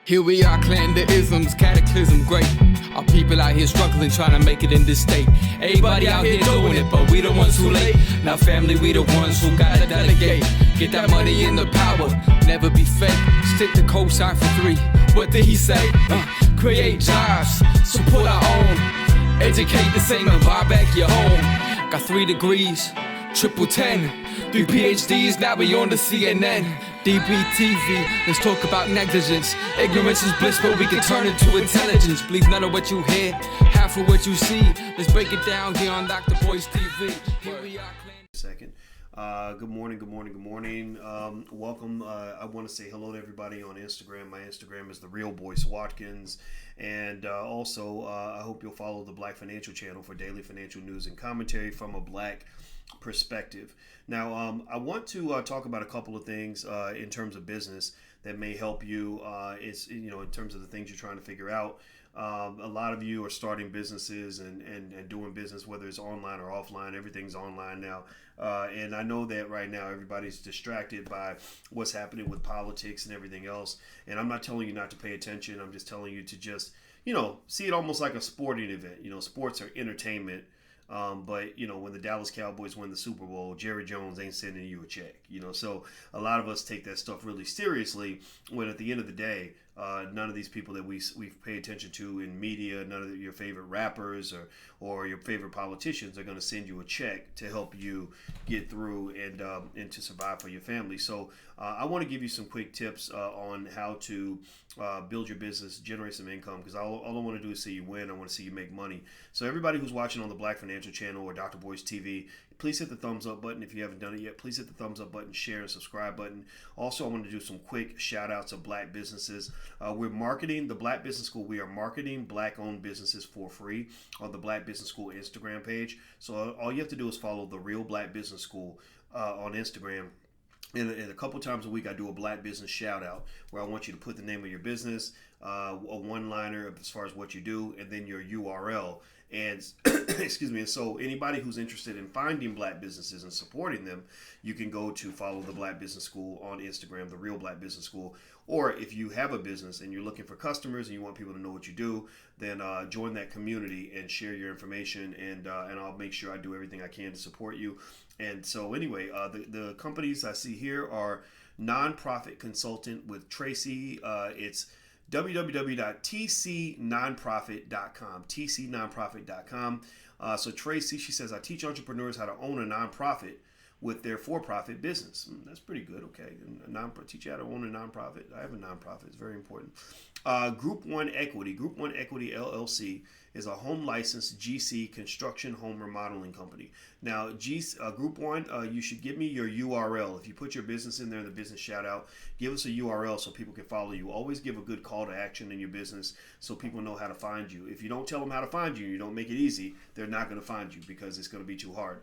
Here we are, clan the isms, cataclysm, great. Our people out here struggling, trying to make it in this state. Everybody out here doing it, but we the ones who late. Now family, we the ones who gotta delegate. Get that money in the power, never be fake. Stick to cosign for 3. What did he say? Create jobs, support our own. Educate the same and buy back your home. Got 3 degrees, triple 10. 3 PhDs, now we on the CNN. DBTV, let's talk about negligence. Ignorance is bliss, but we can turn it to intelligence. Believe none of what you hear, half of what you see. Let's break it down here on Dr Boyce TV. Here we are. Second. Good morning. Welcome. I want to say hello to everybody on Instagram. My Instagram is The Real Boyce Watkins. And also, I hope you'll follow the Black Financial channel for daily financial news and commentary from a Black perspective. Now, I want to talk about a couple of things in terms of business that may help you. In terms of the things you're trying to figure out. A lot of you are starting businesses and doing business, whether it's online or offline. Everything's online now. And I know that right now everybody's distracted by what's happening with politics and everything else. And I'm not telling you not to pay attention. I'm just telling you to just, see it almost like a sporting event. Sports are entertainment. But when the Dallas Cowboys win the Super Bowl, Jerry Jones ain't sending you a check, so a lot of us take that stuff really seriously when at the end of the day, none of these people that we pay attention to in media, none of your favorite rappers or your favorite politicians are going to send you a check to help you get through and to survive for your family. So I want to give you some quick tips on how to build your business, generate some income, because all I want to do is see you win. I want to see you make money. So everybody who's watching on the Black Financial channel or Dr. Boyce TV, please hit the thumbs up button. If you haven't done it yet, please hit the thumbs up button, share, and subscribe button. Also, I want to do some quick shout outs of Black businesses. We're marketing the Black Business School. We are marketing Black-owned businesses for free on the Black Business School Instagram page. So all you have to do is follow the Real Black Business School on Instagram. And a couple times a week, I do a Black business shout out where I want you to put the name of your business, a one-liner as far as what you do, and then your URL. And excuse me. And so anybody who's interested in finding Black businesses and supporting them, you can go to follow the Black Business School on Instagram, the Real Black Business School. Or if you have a business and you're looking for customers and you want people to know what you do, then join that community and share your information, and I'll make sure I do everything I can to support you. And so anyway, the companies I see here are Nonprofit Consultant with Tracy. It's www.tcnonprofit.com, tcnonprofit.com. So Tracy, she says, I teach entrepreneurs how to own a nonprofit with their for-profit business. That's pretty good. Okay. Teach you how to own a nonprofit. I have a nonprofit. It's very important. Group 1 Equity. Group 1 Equity LLC is a home licensed GC construction home remodeling company. Now, Group 1, you should give me your URL. If you put your business in there in the business shout out, give us a URL so people can follow you. Always give a good call to action in your business so people know how to find you. If you don't tell them how to find you, you don't make it easy, they're not going to find you because it's going to be too hard.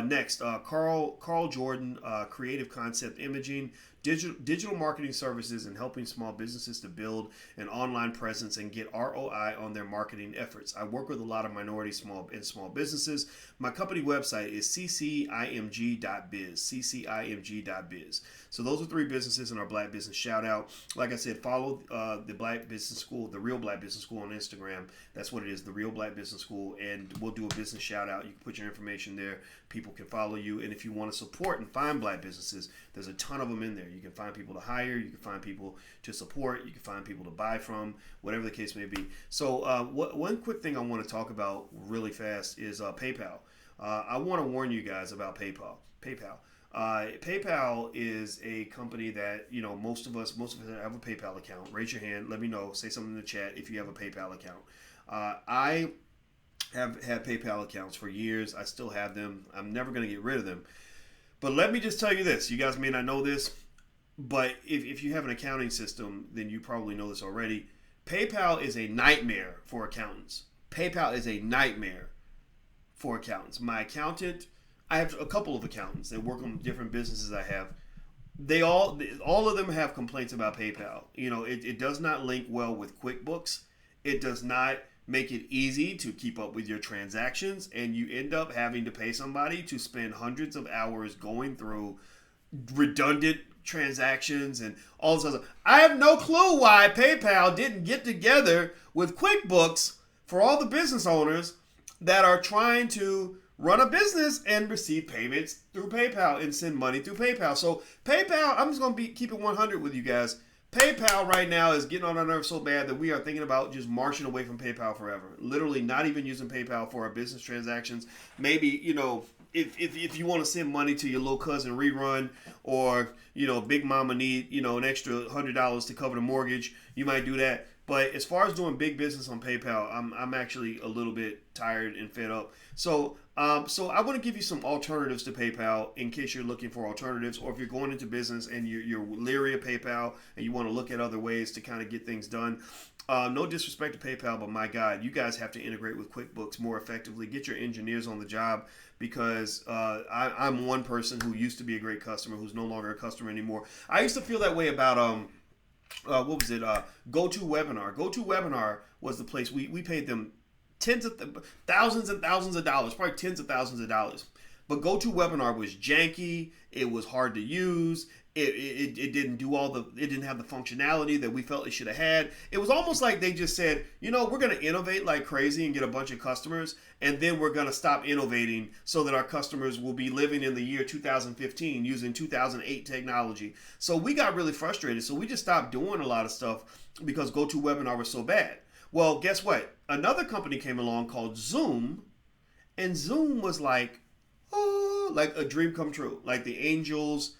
Next, Carl Jordan, Creative Concept Imaging, digital marketing services, and helping small businesses to build an online presence and get ROI on their marketing efforts. I work with a lot of minority small businesses. My company website is ccimg.biz, ccimg.biz. So those are 3 businesses in our Black Business Shout Out. Like I said, follow the Black Business School, the Real Black Business School on Instagram. That's what it is, the Real Black Business School, and we'll do a business shout out. You can put your information there. People can follow you. And if you want to support and find Black businesses, there's a ton of them in there. You can find people to hire. You can find people to support. You can find people to buy from, whatever the case may be. So one quick thing I want to talk about really fast is PayPal. I want to warn you guys about PayPal. PayPal is a company that, most of us have a PayPal account. Raise your hand. Let me know. Say something in the chat if you have a PayPal account. I have had PayPal accounts for years. I still have them. I'm never going to get rid of them. But let me just tell you this. You guys may not know this, but if you have an accounting system, then you probably know this already. PayPal is a nightmare for accountants. PayPal is a nightmare for accountants. My accountant, I have a couple of accountants that work on different businesses I have. They all of them have complaints about PayPal. It does not link well with QuickBooks. It does not make it easy to keep up with your transactions, and you end up having to pay somebody to spend hundreds of hours going through redundant transactions and all this other stuff. I have no clue why PayPal didn't get together with QuickBooks for all the business owners that are trying to run a business and receive payments through PayPal and send money through PayPal. So PayPal, I'm just going to keep it 100 with you guys. PayPal right now is getting on our nerves so bad that we are thinking about just marching away from PayPal forever. Literally not even using PayPal for our business transactions. Maybe, if you want to send money to your little cousin Rerun, or, Big Mama need, an extra $100 to cover the mortgage, you might do that. But as far as doing big business on PayPal, I'm actually a little bit tired and fed up. So I want to give you some alternatives to PayPal in case you're looking for alternatives, or if you're going into business and you're leery of PayPal and you want to look at other ways to kind of get things done. No disrespect to PayPal, but my God, you guys have to integrate with QuickBooks more effectively. Get your engineers on the job, because I'm one person who used to be a great customer who's no longer a customer anymore. I used to feel that way about GoToWebinar. GoToWebinar was the place we paid them thousands and thousands of dollars, probably tens of thousands of dollars. But GoToWebinar was janky. It was hard to use. It didn't it didn't have the functionality that we felt it should have had. It was almost like they just said, we're going to innovate like crazy and get a bunch of customers, and then we're going to stop innovating so that our customers will be living in the year 2015 using 2008 technology. So we got really frustrated. So we just stopped doing a lot of stuff because GoToWebinar was so bad. Well, guess what? Another company came along called Zoom, and Zoom was like a dream come true. Like the angels,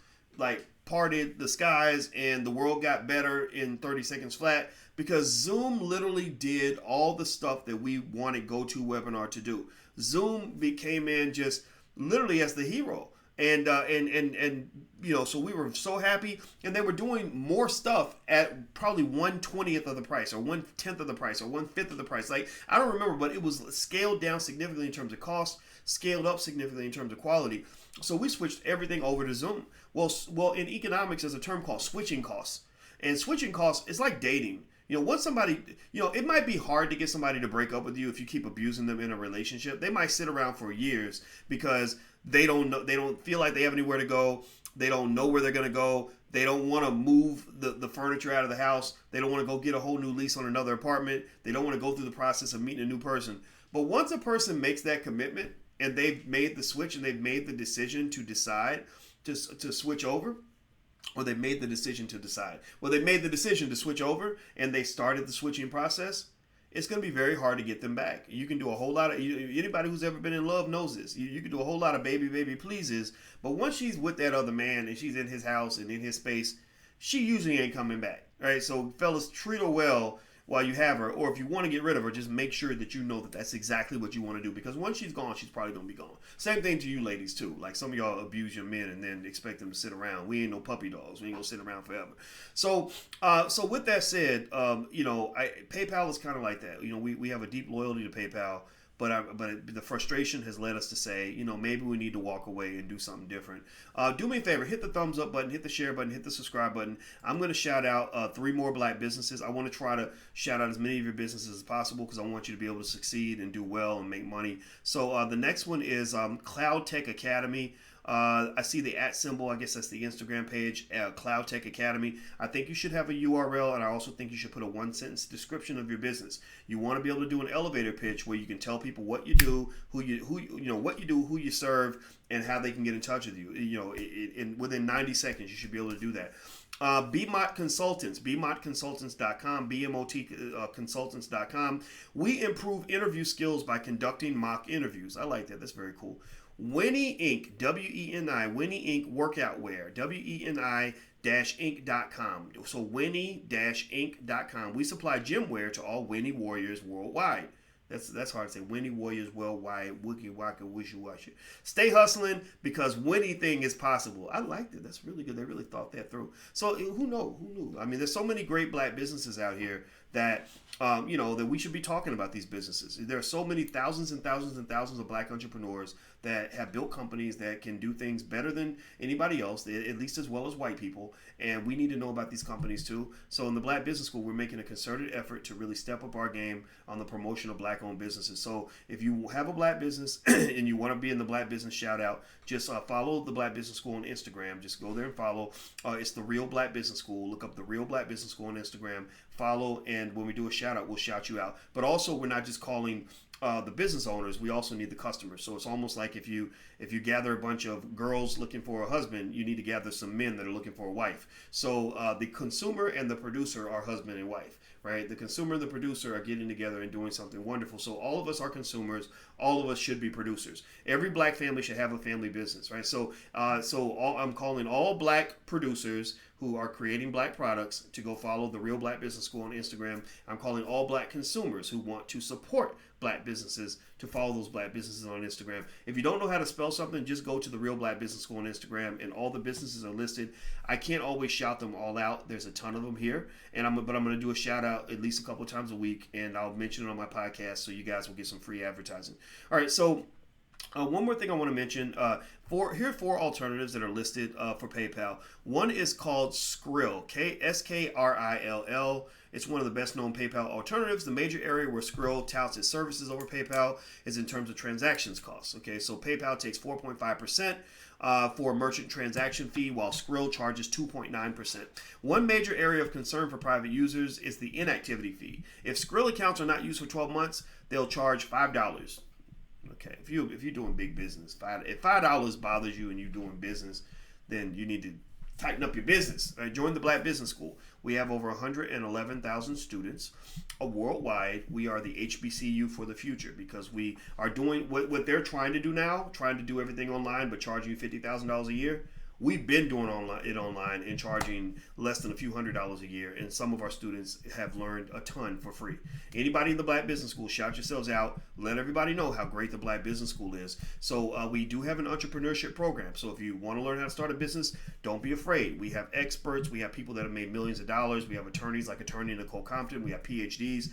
parted the skies and the world got better in 30 seconds flat, because Zoom literally did all the stuff that we wanted GoToWebinar to do. Zoom came in just literally as the hero. And so we were so happy, and they were doing more stuff at probably 1/20th of the price, or 1/10 of the price, or 1/5 of the price. Like, I don't remember, but it was scaled down significantly in terms of cost, scaled up significantly in terms of quality. So we switched everything over to Zoom. Well, in economics, there's a term called switching costs, and switching costs is like dating. Once somebody, it might be hard to get somebody to break up with you if you keep abusing them in a relationship. They might sit around for years because they don't feel like they have anywhere to go. They don't know where they're going to go. They don't want to move the furniture out of the house. They don't want to go get a whole new lease on another apartment. They don't want to go through the process of meeting a new person. But once a person makes that commitment and they've made the switch and they've made the decision to decide to switch over, or they made the decision to decide. Well, they made the decision to switch over and they started the switching process. It's going to be very hard to get them back. You can do a whole lot of, anybody who's ever been in love knows this. You can do a whole lot of baby pleases, but once she's with that other man and she's in his house and in his space, she usually ain't coming back. All right, so fellas, treat her well while you have her, or if you want to get rid of her, just make sure that you know that that's exactly what you want to do, because once she's gone, she's probably going to be gone. Same thing to you ladies too. Like, some of y'all abuse your men and then expect them to sit around. We ain't no puppy dogs. We ain't going to sit around forever. So with that said, PayPal is kind of like that. We have a deep loyalty to PayPal, but the frustration has led us to say, maybe we need to walk away and do something different. Do me a favor, hit the thumbs up button, hit the share button, hit the subscribe button. I'm going to shout out 3 more black businesses. I want to try to shout out as many of your businesses as possible, because I want you to be able to succeed and do well and make money. So the next one is Cloud Tech Academy. I see the @ symbol. I guess that's the Instagram page, Cloud Tech Academy. I think you should have a URL, and I also think you should put a 1-sentence description of your business. You want to be able to do an elevator pitch where you can tell people what you do, what you do, who you serve, and how they can get in touch with you. Within 90 seconds, you should be able to do that. BMOT Consultants, BMOTconsultants.com, BMOT consultants.com. We improve interview skills by conducting mock interviews. I like that. That's very cool. Winnie Inc., WENI, Winnie Inc. Workout Wear, WENI-Inc.com. So Winnie-Inc.com. We supply gym wear to all Winnie Warriors worldwide. That's hard to say. Winnie Warriors worldwide. Wookie waka wishy washy. Stay hustling, because anything is possible. I liked it. That's really good. They really thought that through. So who knew? I mean, there's so many great black businesses out here that that we should be talking about these businesses. There are so many thousands and thousands and thousands of black entrepreneurs that have built companies that can do things better than anybody else, at least as well as white people. And we need to know about these companies too. So in the Black Business School, we're making a concerted effort to really step up our game on the promotion of black Black-owned businesses. So if you have a Black business and you want to be in the Black business shout out, just follow the Black Business School on Instagram. Just go there and follow. It's the Real Black Business School. Look up the Real Black Business School on Instagram. Follow, and when we do a shout out, we'll shout you out. But also, we're not just calling the business owners, we also need the customers. So it's almost like if you gather a bunch of girls looking for a husband, you need to gather some men that are looking for a wife. So the consumer and the producer are husband and wife, right? The consumer and the producer are getting together and doing something wonderful. So all of us are consumers. All of us should be producers. Every Black family should have a family business, right? So I'm calling all Black producers who are creating Black products to go follow the Real Black Business School on Instagram. I'm calling all Black consumers who want to support Black businesses to follow those Black businesses on Instagram. If you don't know how to spell something, just go to the Real Black Business School on Instagram, and all the businesses are listed. I can't always shout them all out. There's a ton of them here, but I'm going to do a shout out at least a couple of times a week, and I'll mention it on my podcast so you guys will get some free advertising. All right, so one more thing I want to mention. Here are 4 alternatives that are listed for PayPal. One is called Skrill, Skrill. It's one of the best known PayPal alternatives. The major area where Skrill touts its services over PayPal is in terms of transactions costs. Okay, so PayPal takes 4.5% for a merchant transaction fee, while Skrill charges 2.9%. One major area of concern for private users is the inactivity fee. If Skrill accounts are not used for 12 months, they'll charge $5. Okay, if you're doing big business, if $5 bothers you and you're doing business, then you need to tighten up your business. Right? Join the Black Business School. We have over 111,000 students worldwide. We are the HBCU for the future because we are doing what they're trying to do now, trying to do everything online but charging you $50,000 a year. We've been doing it online and charging less than a few $100s a year, and some of our students have learned a ton for free. Anybody in the Black Business School, shout yourselves out. Let everybody know how great the Black Business School is. So we do have an entrepreneurship program. So if you want to learn how to start a business, don't be afraid. We have experts. We have people that have made millions of dollars. We have attorneys like attorney Nicole Compton. We have PhDs.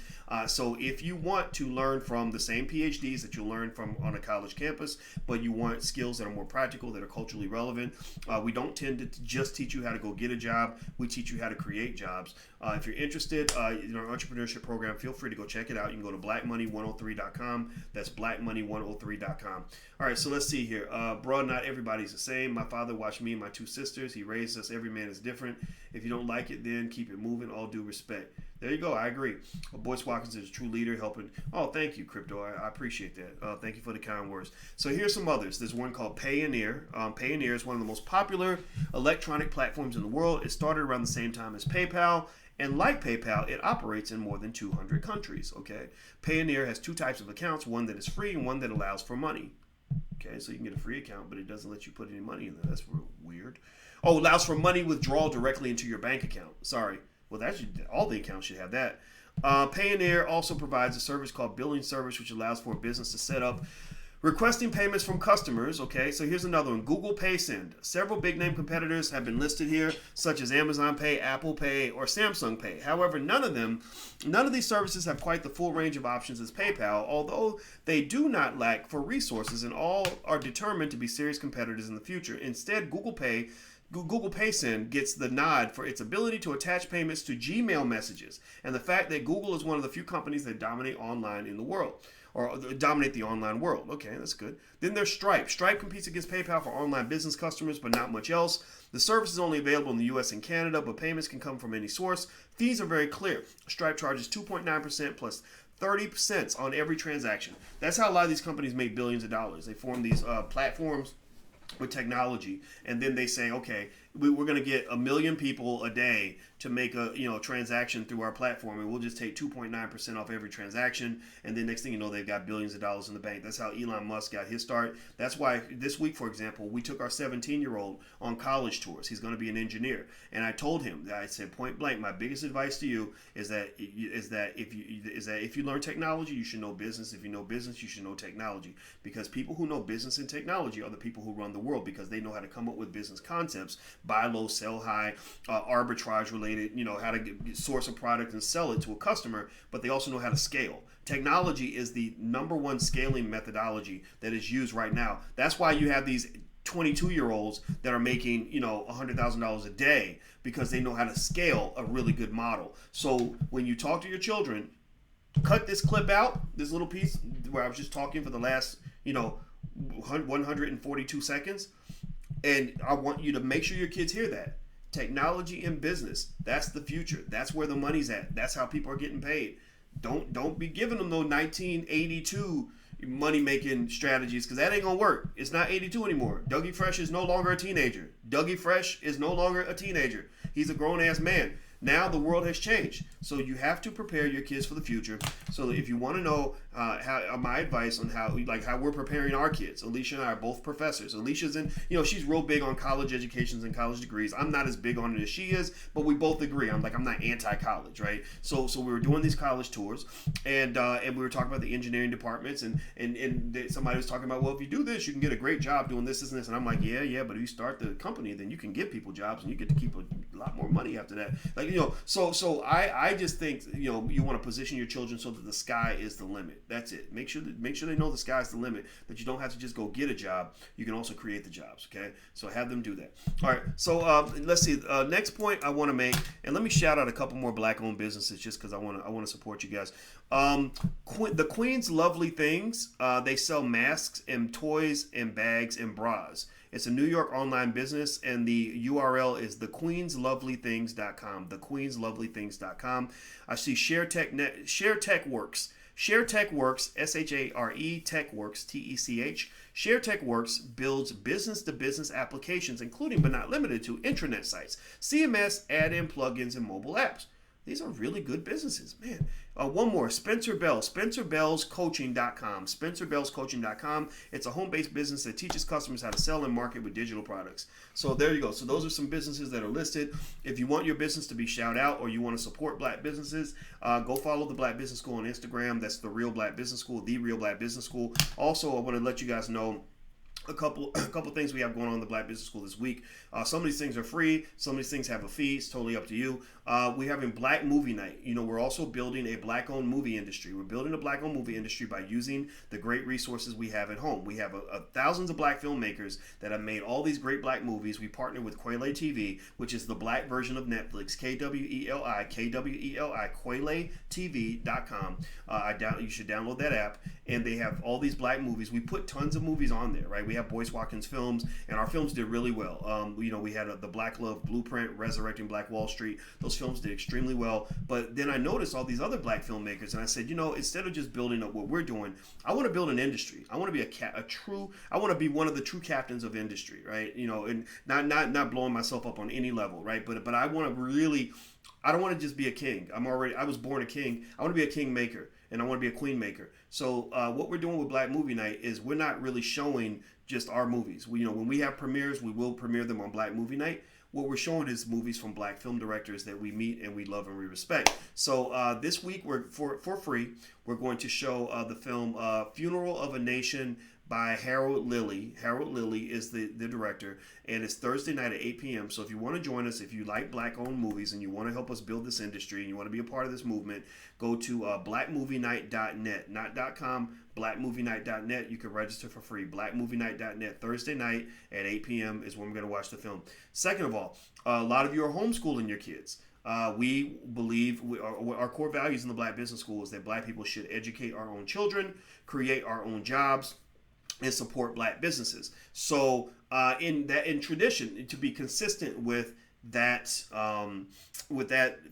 So if you want to learn from the same PhDs that you'll learn from on a college campus, but you want skills that are more practical, that are culturally relevant, we don't tend to just teach you how to go get a job. We teach you how to create jobs. If you're interested in our entrepreneurship program, feel free to go check it out. You can go to blackmoney103.com. That's blackmoney103.com. All right, so let's see here. Bro, not everybody's the same. My father watched me and my 2 sisters. He raised us. Every man is different. If you don't like it, then keep it moving. All due respect. There you go. I agree. Boyce Watkins is a true leader helping. Oh, thank you, Crypto. I appreciate that. Thank you for the kind words. So here's some others. There's one called Payoneer. Payoneer is one of the most popular electronic platforms in the world. It started around the same time as PayPal. And like PayPal, it operates in more than 200 countries. Okay. Payoneer has 2 types of accounts, one that is free and one that allows for money. Okay, so you can get a free account, but it doesn't let you put any money in there. That's real weird. Oh, allows for money withdrawal directly into your bank account. Sorry. Well, all the accounts should have that. Payoneer also provides a service called Billing Service, which allows for a business to set up requesting payments from customers. Okay, so here's another one. Google Pay Send. Several big name competitors have been listed here, such as Amazon Pay, Apple Pay, or Samsung Pay. However, none of these services have quite the full range of options as PayPal, although they do not lack for resources, and all are determined to be serious competitors in the future. Instead, Google Pay Send gets the nod for its ability to attach payments to Gmail messages, and the fact that Google is one of the few companies that dominate online in the world, or dominate the online world. Okay, that's good. Then there's Stripe. Stripe competes against PayPal for online business customers, but not much else. The service is only available in the US and Canada, but payments can come from any source. Fees are very clear. Stripe charges 2.9% plus 30 cents on every transaction. That's how a lot of these companies make billions of dollars. They form these platforms with technology, and then they say, okay, we're going to get 1 million people a day to make a transaction through our platform, and we'll just take 2.9% off every transaction, and then next thing you know, they've got billions of dollars in the bank. That's how Elon Musk got his start. That's why this week, for example, we took our 17-year-old on college tours. He's going to be an engineer, and I told him, I said point blank, my biggest advice to you is that if you learn technology, you should know business. If you know business, you should know technology, because people who know business and technology are the people who run the world, because they know how to come up with business concepts, buy low, sell high, arbitrage related, how to source a product and sell it to a customer, but they also know how to scale. Technology is the number one scaling methodology that is used right now. That's why you have these 22-year-olds that are making, $100,000 a day, because they know how to scale a really good model. So when you talk to your children, cut this clip out, this little piece where I was just talking for the last, 142 seconds. And I want you to make sure your kids hear that. Technology and business, that's the future. That's where the money's at. That's how people are getting paid. Don't be giving them those 1982 money-making strategies, because that ain't gonna work. It's not 82 anymore. Dougie Fresh is no longer a teenager. Dougie Fresh is no longer a teenager. He's a grown-ass man. Now the world has changed, so you have to prepare your kids for the future. So if you want to know how my advice on how we're preparing our kids, Alicia and I are both professors. Alicia's in, she's real big on college educations and college degrees. I'm not as big on it as she is, but we both agree. I'm not anti-college, right? So we were doing these college tours, and we were talking about the engineering departments, and somebody was talking about, well, if you do this, you can get a great job doing this and this, and I'm like, yeah, but if you start the company, then you can give people jobs, and you get to keep a lot more money after that. So I just think, you want to position your children so that the sky is the limit. That's it. Make sure they know the sky is the limit, that you don't have to just go get a job. You can also create the jobs, okay? So have them do that. All right, so let's see. Next point I want to make, and let me shout out a couple more black-owned businesses just because I want to support you guys. The Queen's Lovely Things, they sell masks and toys and bags and bras. It's a New York online business, and the URL is thequeenslovelythings.com. Thequeenslovelythings.com. I see ShareTechWorks. ShareTechWorks, S-H-A-R-E, TechWorks, T-E-C-H. ShareTechWorks builds business-to-business applications, including but not limited to intranet sites, CMS, add-in plugins, and mobile apps. These are really good businesses, man. One more, Spencer Bell, SpencerBellsCoaching.com. SpencerBellsCoaching.com. It's a home-based business that teaches customers how to sell and market with digital products. So there you go. So those are some businesses that are listed. If you want your business to be shout out, or you want to support black businesses, go follow the Black Business School on Instagram. That's the Real Black Business School, the Real Black Business School. Also, I want to let you guys know a couple things we have going on in the Black Business School this week. Some of these things are free. Some of these things have a fee. It's totally up to you. We're having Black Movie Night. We're also building a black-owned movie industry. We're building a black-owned movie industry by using the great resources we have at home. We have thousands of black filmmakers that have made all these great black movies. We partner with Kweli TV, which is the black version of Netflix. Kweli, KweliTV.com. You should download that app, and they have all these black movies. We put tons of movies on there, right? We have Boyce Watkins Films, and our films did really well. We had the Black Love Blueprint, Resurrecting Black Wall Street. Those films did extremely well. But then I noticed all these other black filmmakers, and I said, instead of just building up what we're doing, I want to build an industry. I want to be I want to be one of the true captains of industry, right? And not blowing myself up on any level, right? But I want to really, I don't want to just be a king. I was born a king. I want to be a king maker, and I want to be a queen maker. So what we're doing with Black Movie Night is we're not really showing just our movies. When we have premieres, we will premiere them on Black Movie Night. What we're showing is movies from black film directors that we meet and we love and we respect. So this week, we're for free, we're going to show the film Funeral of a Nation by Harold Lilly. Harold Lilly is the director, and it's Thursday night at 8 p.m. So if you want to join us, if you like black-owned movies and you want to help us build this industry and you want to be a part of this movement, go to blackmovienight.net, not .com, blackmovienight.net. You can register for free. Blackmovienight.net. Thursday night at 8 p.m. is when we're going to watch the film. Second of all, a lot of you are homeschooling your kids. We believe our core values in the Black Business School is that black people should educate our own children, create our own jobs, and support black businesses. So in tradition, to be consistent with that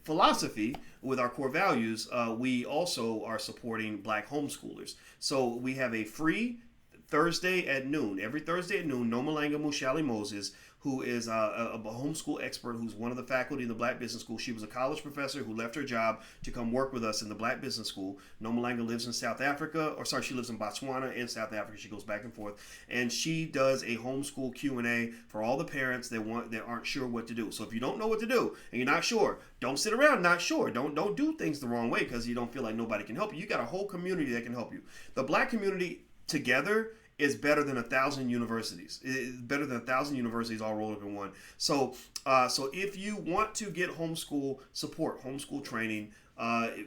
philosophy, with our core values, we also are supporting black homeschoolers. So we have a free Thursday at noon. Every Thursday at noon, Nomalanga Mushali Moses, who is a homeschool expert, who's one of the faculty in the Black Business School. She was a college professor who left her job to come work with us in the Black Business School. Nomalanga lives in South Africa, she lives in Botswana and South Africa. She goes back and forth, and she does a homeschool Q&A for all the parents that aren't sure what to do. So if you don't know what to do and you're not sure, don't sit around not sure. Don't do things the wrong way because you don't feel like nobody can help you. You got a whole community that can help you. The black community together is better than 1,000 universities. It's better than 1,000 universities all rolled up in one. So if you want to get homeschool support, homeschool training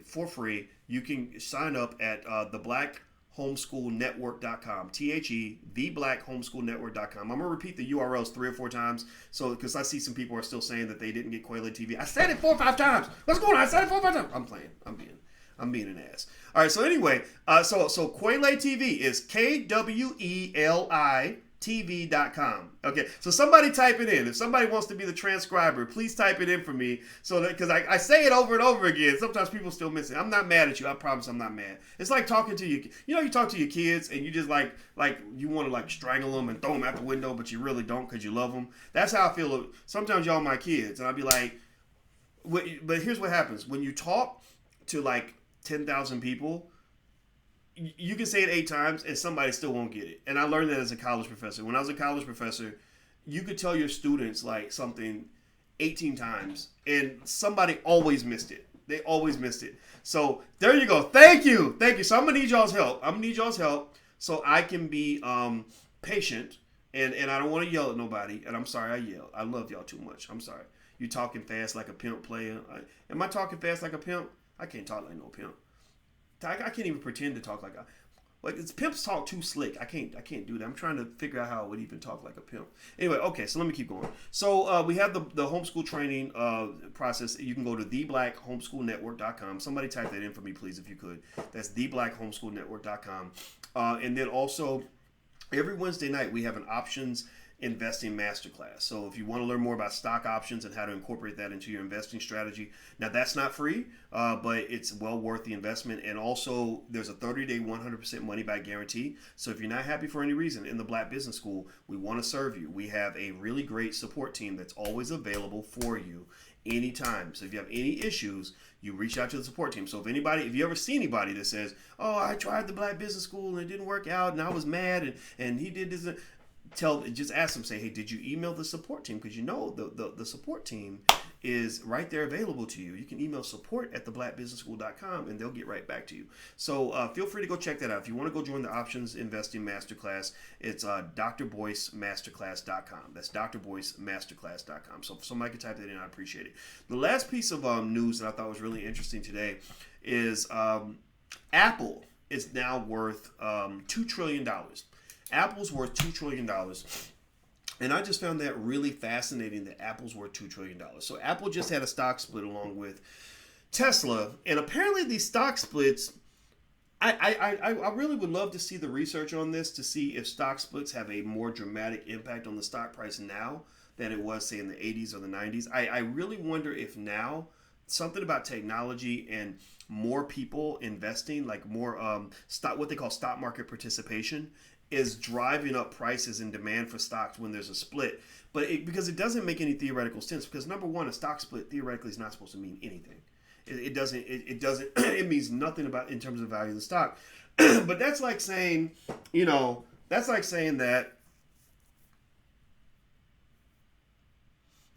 for free, you can sign up at theblackHomeschoolNetwork.com. theblackHomeschoolNetwork.com. I'm gonna repeat the URLs 3 or 4 times, because I see some people are still saying that they didn't get Kweli TV. I said it 4 or 5 times. What's going on? I said it 4 or 5 times. I'm playing. I'm being. I'm being an ass. All right, so anyway, so Kweli TV is KWELI TV.com. Okay, so somebody type it in. If somebody wants to be the transcriber, please type it in for me, so that, because I say it over and over again. Sometimes people still miss it. I'm not mad at you. I promise I'm not mad. It's like talking to you. You know, you talk to your kids and you just like you want to like strangle them and throw them out the window, but you really don't because you love them. That's how I feel. Sometimes y'all my kids, and I'll be like, but here's what happens when you talk to like 10,000 people. You can say it 8 times and somebody still won't get it. And I learned that as a college professor. When I was a college professor, you could tell your students like something 18 times and somebody always missed it. They always missed it. So there you go. Thank you. So I'm going to need y'all's help. So I can be patient and I don't want to yell at nobody. And I'm sorry I yell. I love y'all too much. I'm sorry. You talking fast like a pimp player. Am I talking fast like a pimp? I can't talk like no pimp. I can't even pretend to talk it's pimps talk too slick. I can't do that. I'm trying to figure out how I would even talk like a pimp. Anyway, okay, so let me keep going. So we have the homeschool training process. You can go to theblackHomeschoolNetwork.com. Somebody type that in for me, please, if you could. That's theblackHomeschoolNetwork.com. And then also every Wednesday night we have an options investing masterclass. So if you want to learn more about stock options and how to incorporate that into your investing strategy, now that's not free, but it's well worth the investment. And also there's a 30-day 100% money back guarantee. So if you're not happy for any reason in the Black Business School, we want to serve you. We have a really great support team that's always available for you anytime. So if you have any issues, you reach out to the support team. So if you ever see anybody that says, oh, I tried the Black Business School and it didn't work out and I was mad and he did this, just ask them, say, hey, did you email the support team? Because you know the support team is right there available to you. You can email support@theblackbusinessschool.com and they'll get right back to you. So feel free to go check that out. If you want to go join the Options Investing Masterclass, it's drboycemasterclass.com. That's drboycemasterclass.com. So if somebody can type that in, I appreciate it. The last piece of news that I thought was really interesting today is Apple is now worth $2 trillion. Apple's worth $2 trillion. And I just found that really fascinating that Apple's worth $2 trillion. So Apple just had a stock split along with Tesla. And apparently these stock splits, I really would love to see the research on this to see if stock splits have a more dramatic impact on the stock price now than it was, say, in the 80s or the 90s. I really wonder if now something about technology and more people investing, like more what they call stock market participation, is driving up prices and demand for stocks when there's a split. But because it doesn't make any theoretical sense, because number one, a stock split theoretically is not supposed to mean anything. It doesn't it means nothing about in terms of value of the stock. But that's like saying, that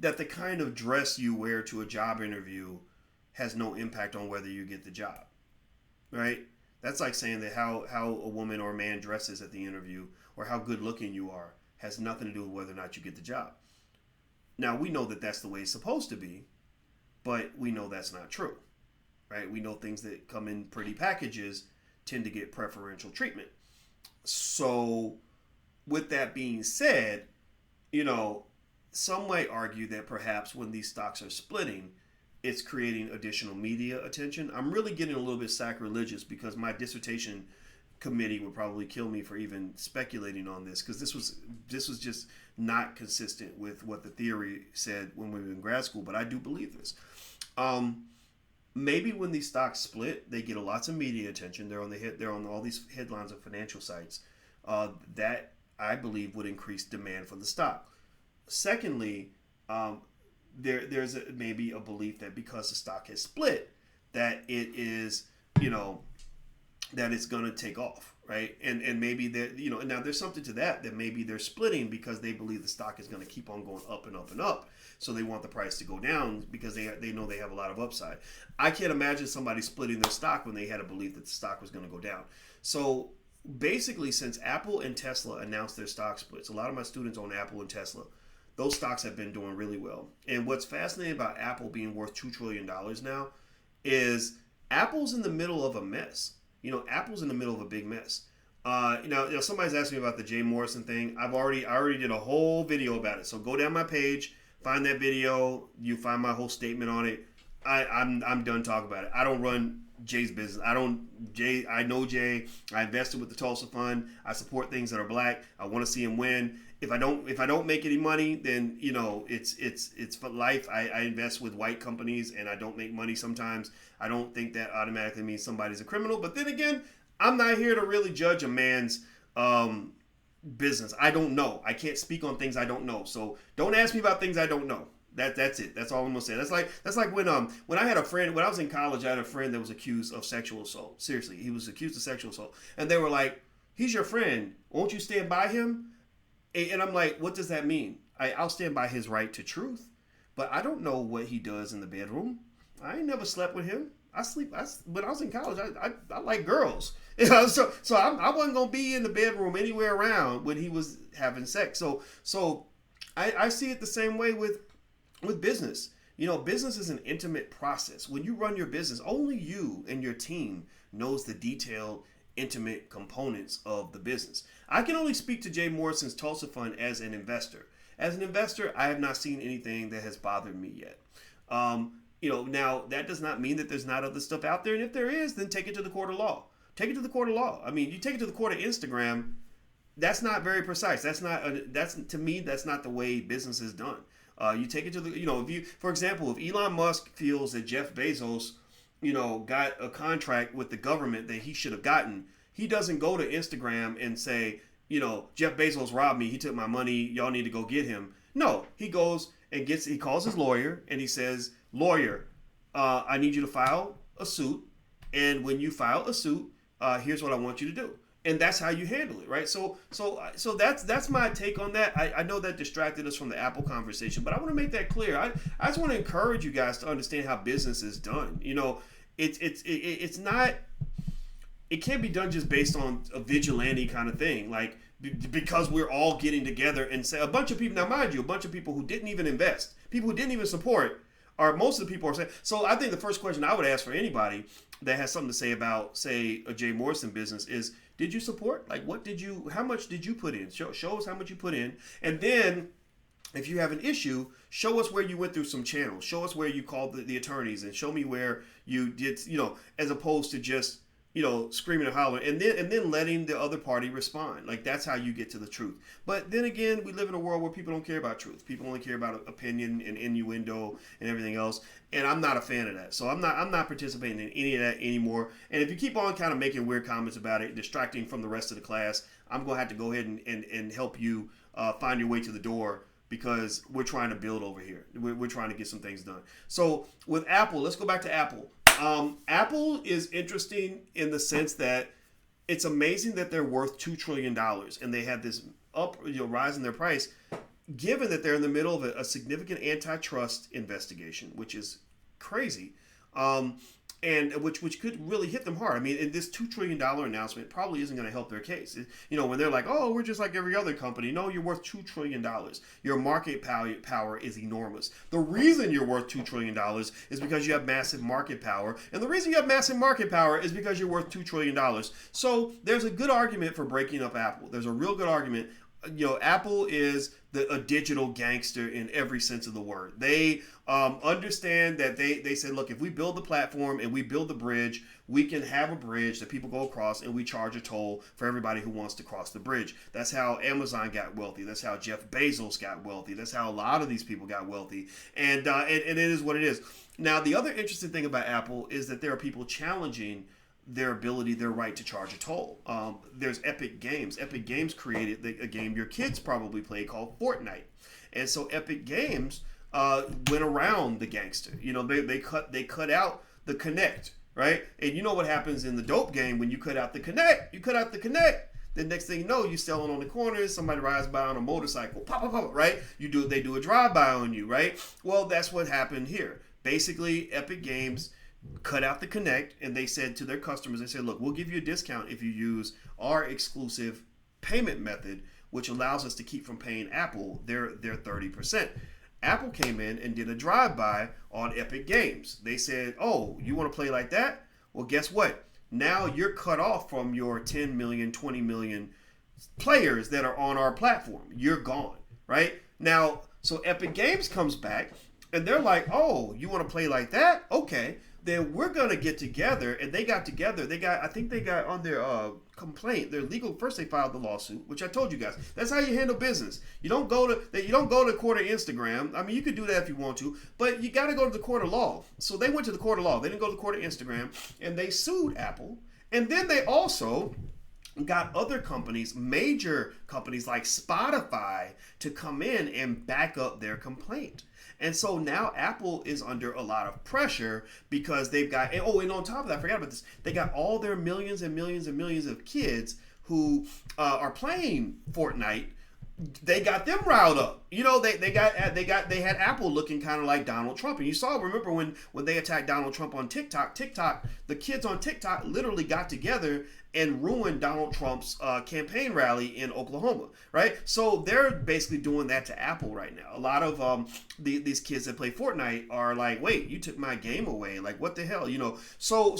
the kind of dress you wear to a job interview has no impact on whether you get the job, right? That's like saying that how a woman or a man dresses at the interview or how good looking you are has nothing to do with whether or not you get the job. Now, we know that that's the way it's supposed to be, but we know that's not true, right? We know things that come in pretty packages tend to get preferential treatment. So with that being said, some might argue that perhaps when these stocks are splitting, it's creating additional media attention. I'm really getting a little bit sacrilegious because my dissertation committee would probably kill me for even speculating on this, because this was just not consistent with what the theory said when we were in grad school. But I do believe this. Maybe when these stocks split, they get lots of media attention. They're on all these headlines of financial sites. That I believe would increase demand for the stock. Secondly, there's maybe a belief that because the stock has split, that it is, that it's going to take off, right? And maybe now there's something to that maybe they're splitting because they believe the stock is going to keep on going up and up and up. So they want the price to go down because they know they have a lot of upside. I can't imagine somebody splitting their stock when they had a belief that the stock was going to go down. So basically, since Apple and Tesla announced their stock splits, a lot of my students own Apple and Tesla. Those stocks have been doing really well. And what's fascinating about Apple being worth $2 trillion now is Apple's in the middle of a mess. Apple's in the middle of a big mess. Somebody's asked me about the Jay Morrison thing. I already did a whole video about it. So go down my page, find that video. You find my whole statement on it. I'm done talking about it. I don't run Jay's business. I know Jay. I invested with the Tulsa Fund. I support things that are black. I want to see him win. If I don't make any money, then it's for life. I invest with white companies and I don't make money sometimes. I don't think that automatically means somebody's a criminal. But then again, I'm not here to really judge a man's business. I don't know. I can't speak on things I don't know. So don't ask me about things I don't know. That's it. That's all I'm gonna say. That's like when I had a friend, when I was in college, I had a friend that was accused of sexual assault. Seriously, he was accused of sexual assault, and they were like, "He's your friend. Won't you stand by him?" And I'm like, "What does that mean? I'll stand by his right to truth, but I don't know what he does in the bedroom. I ain't never slept with him. When I was in college, I like girls, so I wasn't gonna be in the bedroom anywhere around when he was having sex. So I see it the same way with business. Business is an intimate process. When you run your business, only you and your team knows the detailed, intimate components of the business. I can only speak to Jay Morrison's Tulsa Fund as an investor. As an investor, I have not seen anything that has bothered me yet. Now that does not mean that there's not other stuff out there. And if there is, then take it to the court of law. Take it to the court of law. I mean, you take it to the court of Instagram. That's not very precise. To me, that's not the way business is done. You take it to the, for example, if Elon Musk feels that Jeff Bezos, got a contract with the government that he should have gotten, he doesn't go to Instagram and say, Jeff Bezos robbed me. He took my money. Y'all need to go get him. No, he goes and he calls his lawyer and he says, lawyer, I need you to file a suit. And when you file a suit, here's what I want you to do. And that's how you handle it, right? So that's my take on that. I know that distracted us from the Apple conversation, but I want to make that clear. I just want to encourage you guys to understand how business is done. It's not. It can't be done just based on a vigilante kind of thing, like because we're all getting together and say a bunch of people. Now, mind you, a bunch of people who didn't even invest, people who didn't even support, or most of the people are saying. So I think the first question I would ask for anybody that has something to say about, say, a Jay Morrison business is, did you support? Like, how much did you put in? Show us how much you put in. And then if you have an issue, show us where you went through some channels. Show us where you called the attorneys and show me where you did, as opposed to just, screaming and hollering and then letting the other party respond. Like, that's how you get to the truth. But then again, we live in a world where people don't care about truth. People only care about opinion and innuendo and everything else. And I'm not a fan of that. So I'm not participating in any of that anymore. And if you keep on kind of making weird comments about it, distracting from the rest of the class, I'm going to have to go ahead and help you find your way to the door, because we're trying to build over here. We're trying to get some things done. So with Apple, let's go back to Apple. Apple is interesting in the sense that it's amazing that they're worth $2 trillion and they had this rise in their price, given that they're in the middle of a significant antitrust investigation, which is crazy, and which could really hit them hard. I mean, this $2 trillion announcement probably isn't going to help their case. When they're like, oh, we're just like every other company. No, you're worth $2 trillion. Your market power is enormous. The reason you're worth $2 trillion is because you have massive market power. And the reason you have massive market power is because you're worth $2 trillion. So there's a good argument for breaking up Apple. There's a real good argument. Apple is a digital gangster in every sense of the word. They understand that they said, look, if we build the platform and we build the bridge, we can have a bridge that people go across and we charge a toll for everybody who wants to cross the bridge. That's how Amazon got wealthy. That's how Jeff Bezos got wealthy. That's how a lot of these people got wealthy. And it is what it is. Now, the other interesting thing about Apple is that there are people challenging their right to charge a toll. There's Epic Games. Epic Games created a game your kids probably play called Fortnite. And so Epic Games went around the gangster. They cut out the Connect, right? And you know what happens in the dope game when you cut out the Connect? The next thing you know, you're selling on the corners, somebody rides by on a motorcycle, pop, pop, pop, right? They do a drive-by on you, right? Well, that's what happened here. Basically, Epic Games cut out the Connect, and they said to their customers, they said, look, we'll give you a discount if you use our exclusive payment method, which allows us to keep from paying Apple their 30%. Apple came in and did a drive-by on Epic Games. They said, oh, you want to play like that? Well, guess what? Now you're cut off from your 10 million, 20 million players that are on our platform. You're gone, right? Now, so Epic Games comes back And they're like, oh, you want to play like that? Okay. Then we're going to get together. And they got together. I think they got on their complaint, their legal, first they filed the lawsuit, which I told you guys. That's how you handle business. You don't go to court or Instagram. I mean, you could do that if you want to, but you got to go to the court of law. So they went to the court of law. They didn't go to the court of Instagram, and they sued Apple. And then they also got other companies, major companies like Spotify, to come in and back up their complaint. And so now Apple is under a lot of pressure because they've got, and on top of that, I forgot about this, they got all their millions and millions and millions of kids who are playing Fortnite. They got them riled up. You know, they had Apple looking kind of like Donald Trump. And you remember when they attacked Donald Trump on TikTok, the kids on TikTok literally got together and ruined Donald Trump's campaign rally in Oklahoma, right? So they're basically doing that to Apple right now. A lot of these kids that play Fortnite are like, wait, you took my game away. Like, what the hell? You know, so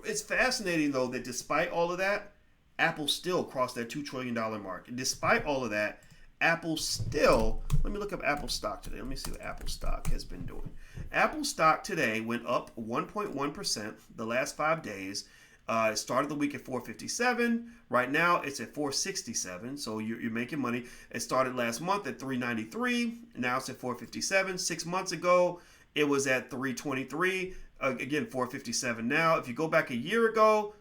it's fascinating, though, that despite all of that, Apple still crossed that $2 trillion mark. And despite all of that, Apple still, let me look up Apple stock today. Let me see what Apple stock has been doing. Apple stock today went up 1.1% the last 5 days. It started the week at 457. Right now, it's at 467. So you're making money. It started last month at 393. Now it's at 457. 6 months ago, it was at 323. Again, 457 now. If you go back a year ago,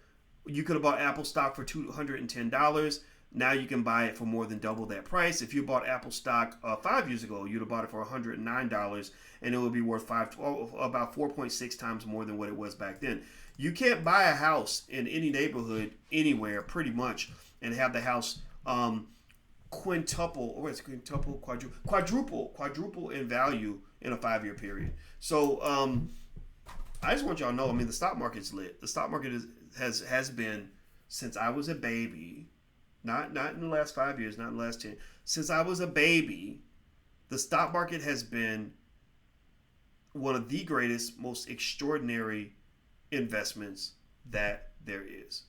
you could have bought Apple stock for $210. Now you can buy it for more than double that price. If you bought Apple stock 5 years ago, you'd have bought it for $109, and it would be worth about 4.6 times more than what it was back then. You can't buy a house in any neighborhood anywhere, pretty much, and have the house quadruple in value in a 5-year period. So I just want y'all to know. I mean, the stock market's lit. The stock market has been since I was a baby. Not in the last 5 years, not in the last 10. Since I was a baby, the stock market has been one of the greatest, most extraordinary investments that there is.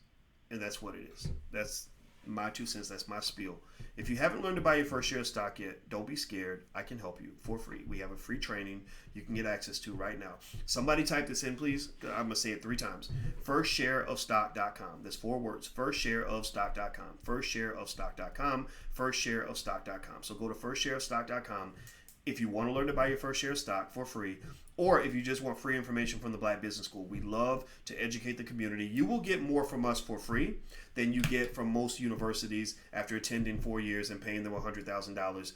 And that's what it is. That's my 2 cents. That's my spiel. If you haven't learned to buy your first share of stock yet, don't be scared. I can help you for free. We have a free training you can get access to right now. Somebody type this in, please. I'm going to say it 3 times. Firstshareofstock.com. That's 4 words. Firstshareofstock.com. Firstshareofstock.com. Firstshareofstock.com. So go to firstshareofstock.com if you want to learn to buy your first share of stock for free, or if you just want free information from the Black Business School. We love to educate the community. You will get more from us for free than you get from most universities after attending 4 years and paying them $100,000.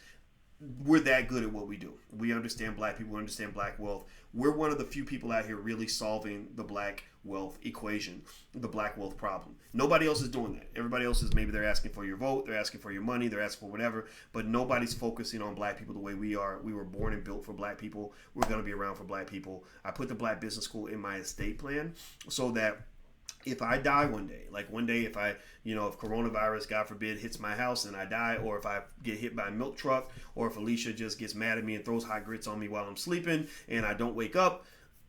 We're that good at what we do. We understand Black people, we understand Black wealth. We're one of the few people out here really solving the Black wealth equation, the Black wealth problem. Nobody else is doing that. Everybody else is, maybe they're asking for your vote, they're asking for your money, they're asking for whatever, but nobody's focusing on Black people the way we are. We were born and built for Black people. We're going to be around for Black people. I put the Black Business School in my estate plan so that if I die one day, if coronavirus, God forbid, hits my house and I die, or if I get hit by a milk truck, or if Alicia just gets mad at me and throws hot grits on me while I'm sleeping and I don't wake up,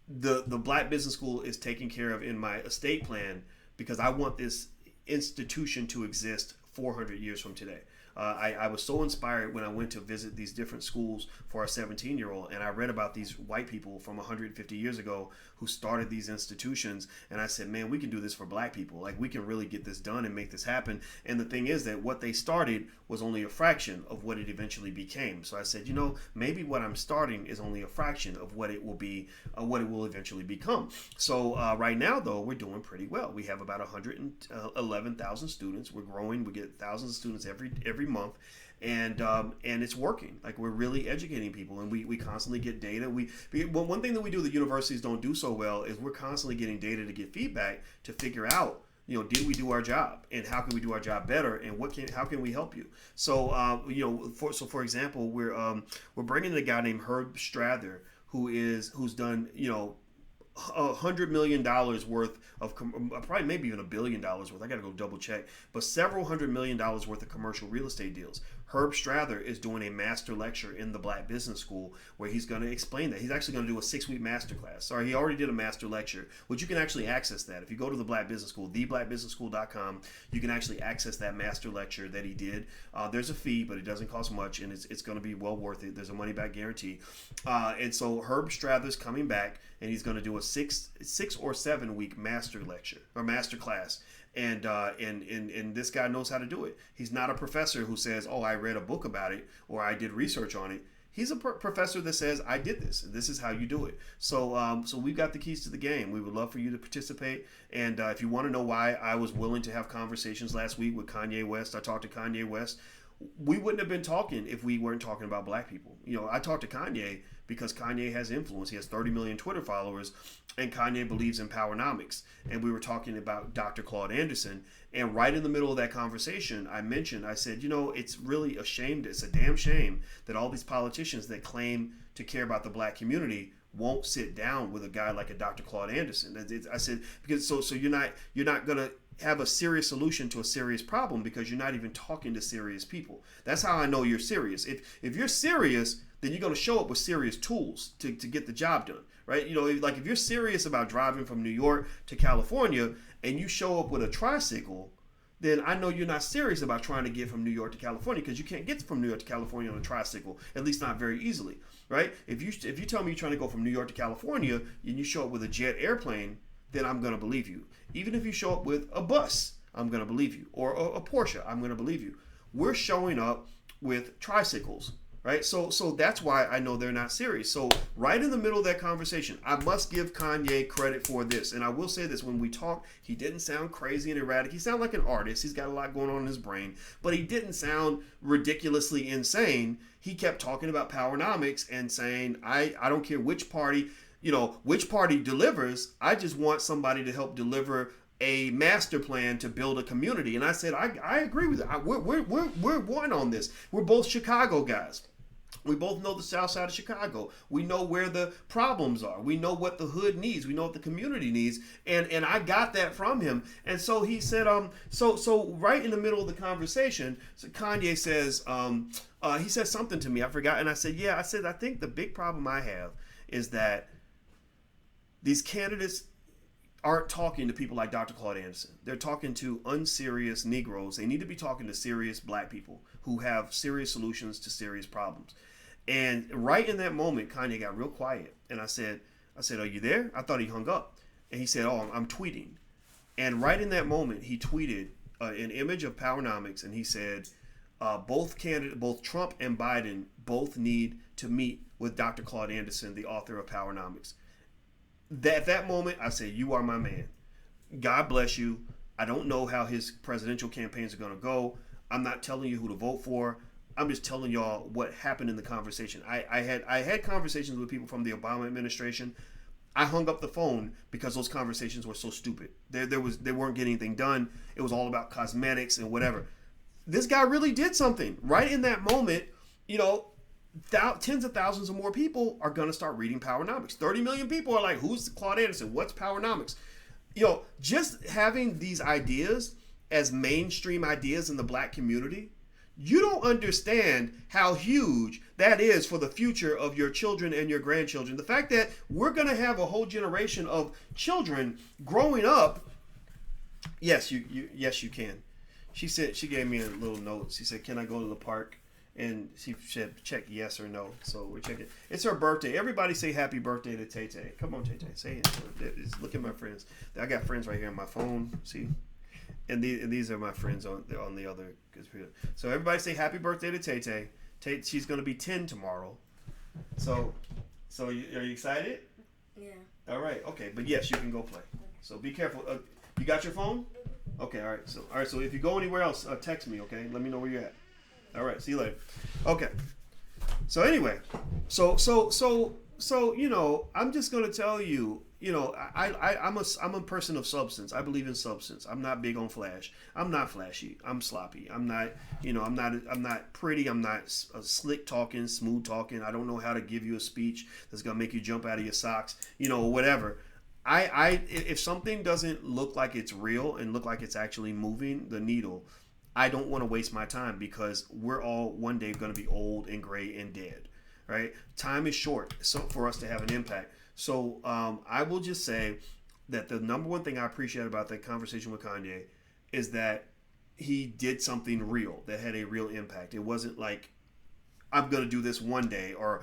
the Black Business School is taken care of in my estate plan because I want this institution to exist 400 years from today. I was so inspired when I went to visit these different schools for our 17-year-old, and I read about these white people from 150 years ago who started these institutions, and I said, man, we can do this for Black people. Like, we can really get this done and make this happen. And the thing is that what they started was only a fraction of what it eventually became. So I said, maybe what I'm starting is only a fraction of what it will be, what it will eventually become. So right now, though, we're doing pretty well. We have about 111,000 students. We're growing. We get thousands of students every month, and it's working. Like, we're really educating people, and we constantly get data. One thing that we do that universities don't do so well is we're constantly getting data to get feedback to figure out, did we do our job, and how can we do our job better, and how can we help you? So for example, we're bringing in a guy named Herb Strather who's done $100 million worth of probably maybe even $1 billion worth. I got to go double check, but several $100 million worth of commercial real estate deals. Herb Strather is doing a master lecture in the Black Business School where he's going to explain that. He's actually going to do a 6-week master class. Sorry, he already did a master lecture, which you can actually access that. If you go to the Black Business School, theblackbusinessschool.com, you can actually access that master lecture that he did. There's a fee, but it doesn't cost much, and it's going to be well worth it. There's a money-back guarantee. And so Herb Strather's coming back, and he's going to do a 6 or 7 week master lecture or master class. And this guy knows how to do it. He's not a professor who says, "Oh, I read a book about it," or "I did research on it." He's a professor that says, "I did this. This is how you do it." So we've got the keys to the game. We would love for you to participate. And if you want to know why I was willing to have conversations last week with Kanye West, I talked to Kanye West. We wouldn't have been talking if we weren't talking about black people. I talked to Kanye because Kanye has influence. He has 30 million Twitter followers, and Kanye believes in powernomics. And we were talking about Dr. Claude Anderson. And right in the middle of that conversation, I said, it's really a shame. It's a damn shame that all these politicians that claim to care about the black community won't sit down with a guy like a Dr. Claude Anderson. I said, because so you're not going to have a serious solution to a serious problem because you're not even talking to serious people. That's how I know you're serious. If you're serious, then you're going to show up with serious tools to get the job done, right? Like if you're serious about driving from New York to California and you show up with a tricycle, then I know you're not serious about trying to get from New York to California because you can't get from New York to California on a tricycle, at least not very easily, right? If you tell me you're trying to go from New York to California and you show up with a jet airplane, then I'm going to believe you. Even if you show up with a bus, I'm going to believe you. Or a Porsche, I'm going to believe you. We're showing up with tricycles, right? So that's why I know they're not serious. So right in the middle of that conversation, I must give Kanye credit for this. And I will say this, when we talked, he didn't sound crazy and erratic. He sounded like an artist. He's got a lot going on in his brain. But he didn't sound ridiculously insane. He kept talking about powernomics and saying, I don't care which party delivers. I just want somebody to help deliver a master plan to build a community. And I said, I agree with it. We're one on this. We're both Chicago guys. We both know the south side of Chicago. We know where the problems are. We know what the hood needs. We know what the community needs. And I got that from him. And so he said, so right in the middle of the conversation, so Kanye says, he said something to me. I forgot. And I said, I think the big problem I have is that these candidates aren't talking to people like Dr. Claude Anderson. They're talking to unserious Negroes. They need to be talking to serious black people who have serious solutions to serious problems. And right in that moment, Kanye got real quiet. And I said, "Are you there?" I thought he hung up. And he said, "Oh, I'm tweeting." And right in that moment, he tweeted an image of Powernomics. And he said, both Trump and Biden both need to meet with Dr. Claude Anderson, the author of Powernomics. At that moment, I said, "You are my man. God bless you. I don't know how his presidential campaigns are going to go. I'm not telling you who to vote for. I'm just telling y'all what happened in the conversation." I had conversations with people from the Obama administration. I hung up the phone because those conversations were so stupid. They weren't getting anything done. It was all about cosmetics and whatever. This guy really did something. Right in that moment, tens of thousands of more people are going to start reading Powernomics. 30 million people are like, "Who's Claude Anderson? What's Powernomics?" Just having these ideas as mainstream ideas in the black community, you don't understand how huge that is for the future of your children and your grandchildren. The fact that we're going to have a whole generation of children growing up. Yes, you can. She said, she gave me a little note. She said, "Can I go to the park?" And she said, check yes or no. So we're checking. It's her birthday. Everybody say happy birthday to Tay Tay. Come on, Tay Tay. Say it. Look at my friends. I got friends right here on my phone. See? And these are my friends on the other computer. So everybody say happy birthday to Tay Tay. She's going to be 10 tomorrow. So are you excited? Yeah. All right. Okay. But yes, you can go play. So be careful. You got your phone? Okay. All right. So if you go anywhere else, text me. Okay. Let me know where you're at. All right. See you later. Okay. So anyway, so I'm just gonna tell you, I'm a person of substance. I believe in substance. I'm not big on flash. I'm not flashy. I'm sloppy. I'm not pretty. I'm not slick talking, smooth talking. I don't know how to give you a speech that's gonna make you jump out of your socks. Whatever. If something doesn't look like it's real and look like it's actually moving the needle, I don't want to waste my time because we're all one day going to be old and gray and dead, right? Time is short for us to have an impact. So I will just say that the number one thing I appreciate about that conversation with Kanye is that he did something real that had a real impact. It wasn't like, I'm going to do this one day or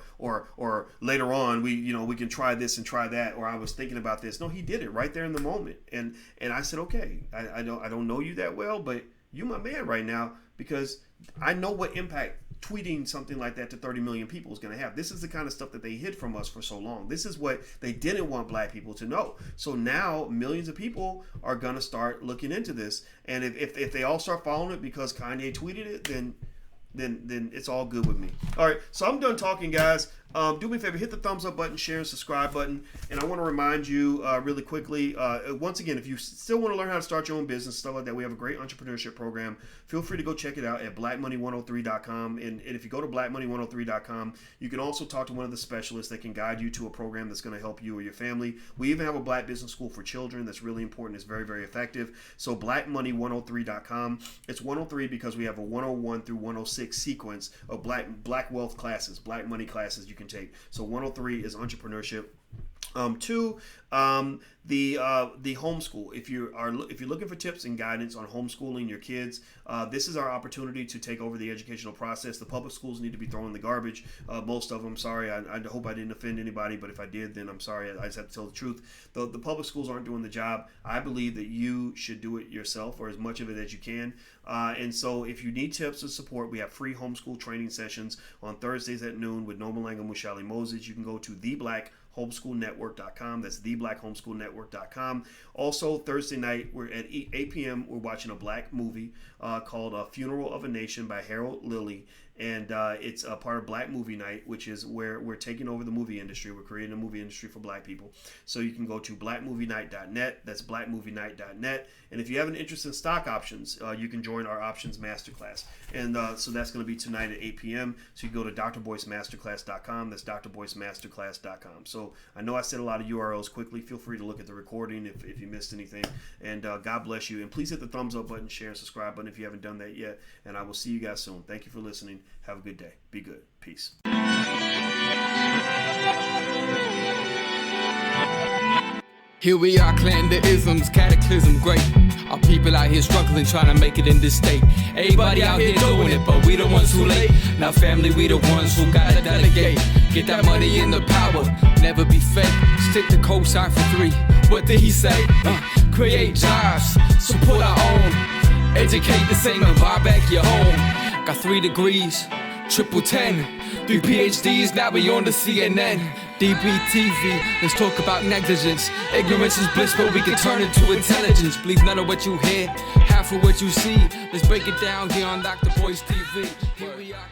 later on we can try this and try that, or I was thinking about this. No, he did it right there in the moment. And I said, okay, I don't know you that well, but you my man right now, because I know what impact tweeting something like that to 30 million people is going to have. This is the kind of stuff that they hid from us for so long. This is what they didn't want black people to know. So now millions of people are going to start looking into this. And if they all start following it because Kanye tweeted it, then it's all good with me. All right, so I'm done talking, guys. Do me a favor, hit the thumbs up button, share, and subscribe button. And I want to remind you really quickly, once again, if you still want to learn how to start your own business, stuff like that, we have a great entrepreneurship program. Feel free to go check it out at blackmoney103.com. And if you go to blackmoney103.com, you can also talk to one of the specialists that can guide you to a program that's going to help you or your family. We even have a Black Business School for children that's really important. It's very, very effective. So blackmoney103.com. It's 103 because we have a 101 through 106 sequence of black wealth classes, black money classes you can take. So 103 is entrepreneurship. Two, the homeschool. If you're looking for tips and guidance on homeschooling your kids, this is our opportunity to take over the educational process. The public schools need to be thrown in the garbage. Most of them. Sorry, I hope I didn't offend anybody, but if I did, then I'm sorry. I just have to tell the truth. The public schools aren't doing the job. I believe that you should do it yourself, or as much of it as you can. And so if you need tips and support, we have free homeschool training sessions on Thursdays at noon with Noma Langam with Shally Moses. You can go to theblackHomeschoolNetwork.com. That's theblackHomeschoolNetwork.com. Also, Thursday night, we're at 8 p.m. We're watching a black movie called Funeral of a Nation by Harold Lilly. And it's a part of Black Movie Night, which is where we're taking over the movie industry. We're creating a movie industry for black people. So you can go to blackmovienight.net. That's blackmovienight.net. And if you have an interest in stock options, you can join our options masterclass. And so that's going to be tonight at 8 p.m. So you can go to drboycemasterclass.com. That's drboycemasterclass.com. So I know I said a lot of URLs quickly. Feel free to look at the recording if you missed anything. And God bless you. And please hit the thumbs up button, share, and subscribe button if you haven't done that yet. And I will see you guys soon. Thank you for listening. Have a good day. Be good. Peace. Here we are, clan the isms, cataclysm great. Our people out here struggling, trying to make it in this state. Everybody out here doing it, but we the ones who late. Now family, we the ones who gotta delegate. Get that money in the power, never be fake. Stick to cosign for 3. What did he say? Create jobs, support our own. Educate the same and buy back your home. Got 3 degrees, triple 10. 3 PhDs, now we on the CNN. DBTV, let's talk about negligence. Ignorance is bliss, but we can turn it to intelligence. Believe none of what you hear, half of what you see. Let's break it down here on Dr. Boyce TV. Here we are.